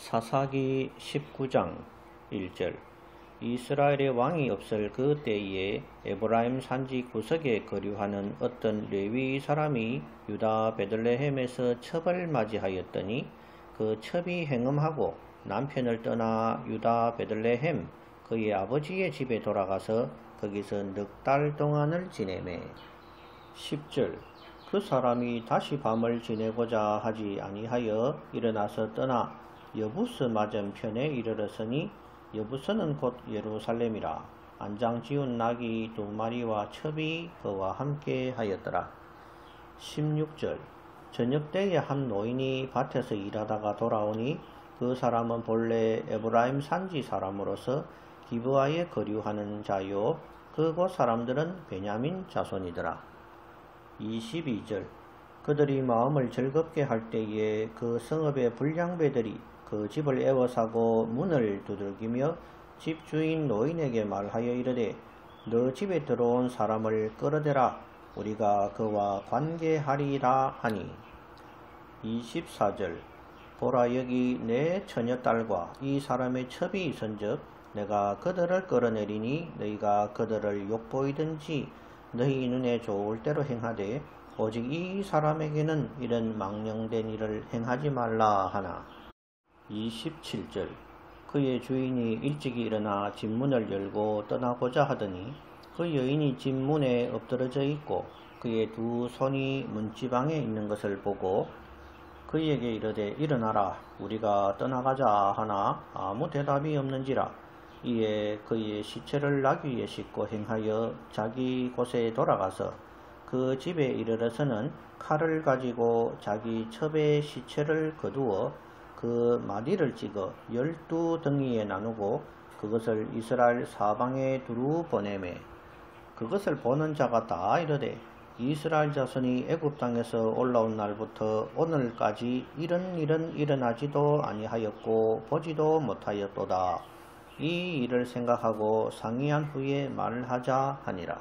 사사기 19장 1절 이스라엘의 왕이 없을 그 때에 에브라임 산지 구석에 거류하는 어떤 레위 사람이 유다 베들레헴에서 첩을 맞이하였더니 그 첩이 행음하고 남편을 떠나 유다 베들레헴 그의 아버지의 집에 돌아가서 거기서 넉 달 동안을 지내매. 10절 그 사람이 다시 밤을 지내고자 하지 아니하여 일어나서 떠나 여부스 맞은편에 이르렀으니 여부스는 곧 예루살렘이라. 안장 지운 낙이 2마리와 첩이 그와 함께 하였더라. 16절 저녁때에 한 노인이 밭에서 일하다가 돌아오니 그 사람은 본래 에브라임 산지 사람으로서 기브아에 거류하는 자요 그곳 사람들은 베냐민 자손이더라. 22절 그들이 마음을 즐겁게 할 때에 그 성읍의 불량배들이 그 집을 에워싸고 문을 두들기며 집주인 노인에게 말하여 이르되 너 집에 들어온 사람을 끌어대라 우리가 그와 관계하리라 하니. 24절 보라 여기 내 처녀딸과 이 사람의 첩이 있은즉 내가 그들을 끌어내리니 너희가 그들을 욕보이든지 너희 눈에 좋을 대로 행하되 오직 이 사람에게는 이런 망령된 일을 행하지 말라 하나. 27절 그의 주인이 일찍이 일어나 집문을 열고 떠나고자 하더니 그 여인이 집문에 엎드러져 있고 그의 두 손이 문지방에 있는 것을 보고 그에게 이르되 일어나라 우리가 떠나가자 하나 아무 대답이 없는지라. 이에 그의 시체를 나귀에 싣고 행하여 자기 곳에 돌아가서 그 집에 이르러서는 칼을 가지고 자기 첩의 시체를 거두어 그 마디를 찍어 12덩이에 나누고 그것을 이스라엘 사방에 두루 보내매. 그것을 보는 자가 다 이르되 이스라엘 자손이 애굽 땅에서 올라온 날부터 오늘까지 이런 일은 일어나지도 아니하였고 보지도 못하였도다. 이 일을 생각하고 상의한 후에 말을 하자 하니라.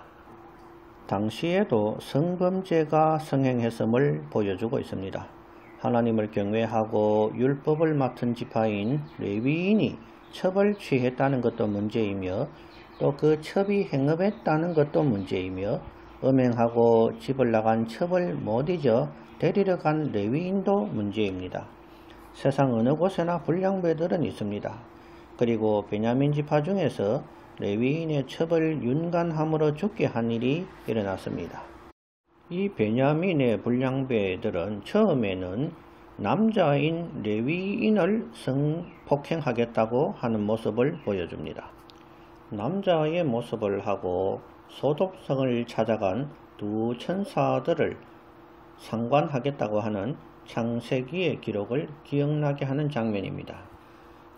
당시에도 성범죄가 성행했음을 보여주고 있습니다. 하나님을 경외하고 율법을 맡은 지파인 레위인이 첩을 취했다는 것도 문제이며 또 그 첩이 행업했다는 것도 문제이며 음행하고 집을 나간 첩을 못 잊어 데리러 간 레위인도 문제입니다. 세상 어느 곳에나 불량배들은 있습니다. 그리고 베냐민 지파 중에서 레위인의 첩을 윤간함으로 죽게 한 일이 일어났습니다. 이 베냐민의 불량배들은 처음에는 남자인 레위인을 성폭행하겠다고 하는 모습을 보여줍니다. 남자의 모습을 하고 소독성을 찾아간 두 천사들을 상관하겠다고 하는 창세기의 기록을 기억나게 하는 장면입니다.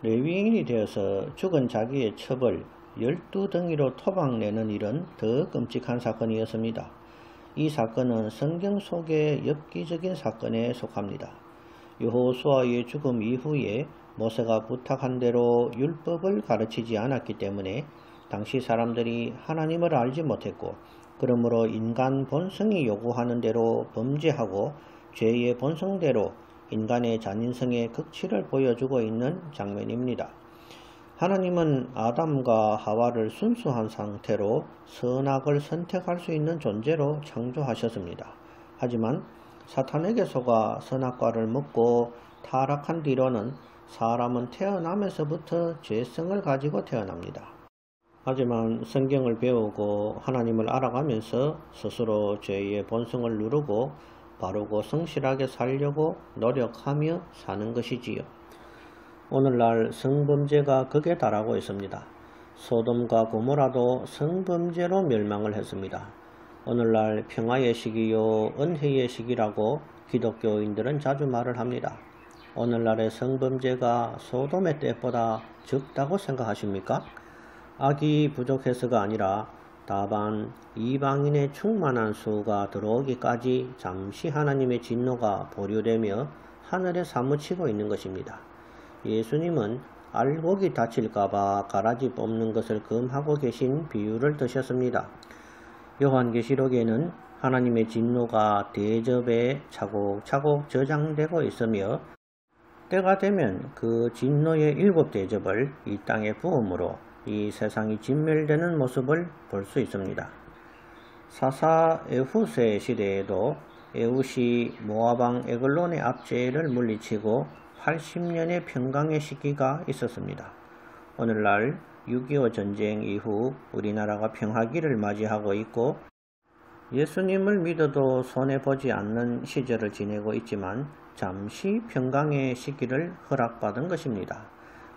레위인이 되어서 죽은 자기의 첩을 12덩이로 토막내는 일은 더 끔찍한 사건이었습니다. 이 사건은 성경 속의 엽기적인 사건에 속합니다. 여호수아의 죽음 이후에 모세가 부탁한 대로 율법을 가르치지 않았기 때문에 당시 사람들이 하나님을 알지 못했고 그러므로 인간 본성이 요구하는 대로 범죄하고 죄의 본성대로 인간의 잔인성의 극치를 보여주고 있는 장면입니다. 하나님은 아담과 하와를 순수한 상태로 선악을 선택할 수 있는 존재로 창조하셨습니다. 하지만 사탄에게 속아 선악과를 먹고 타락한 뒤로는 사람은 태어나면서부터 죄성을 가지고 태어납니다. 하지만 성경을 배우고 하나님을 알아가면서 스스로 죄의 본성을 누르고 바르고 성실하게 살려고 노력하며 사는 것이지요. 오늘날 성범죄가 극에 달하고 있습니다. 소돔과 고모라도 성범죄로 멸망을 했습니다. 오늘날 평화의 시기요 은혜의 시기라고 기독교인들은 자주 말을 합니다. 오늘날의 성범죄가 소돔의 때보다 적다고 생각하십니까? 악이 부족해서가 아니라 다만 이방인의 충만한 수가 들어오기까지 잠시 하나님의 진노가 보류되며 하늘에 사무치고 있는 것입니다. 예수님은 알곡이 다칠까봐 가라지 뽑는 것을 금하고 계신 비유를 드셨습니다. 요한계시록에는 하나님의 진노가 대접에 차곡차곡 저장되고 있으며 때가 되면 그 진노의 7대접을 이 땅에 부음으로 이 세상이 진멸되는 모습을 볼 수 있습니다. 사사 에후세 시대에도 에훗이 모압왕 에글론의 압제를 물리치고 80년의 평강의 시기가 있었습니다. 오늘날 6.25 전쟁 이후 우리나라가 평화기를 맞이하고 있고 예수님을 믿어도 손해보지 않는 시절을 지내고 있지만 잠시 평강의 시기를 허락받은 것입니다.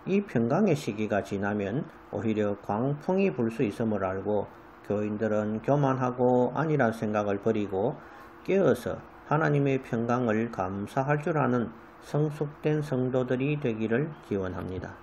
이 평강의 시기가 지나면 오히려 광풍이 불 수 있음을 알고 교인들은 교만하고 안일한 생각을 버리고 깨어서 하나님의 평강을 감사할 줄 아는 성숙된 성도들이 되기를 기원합니다.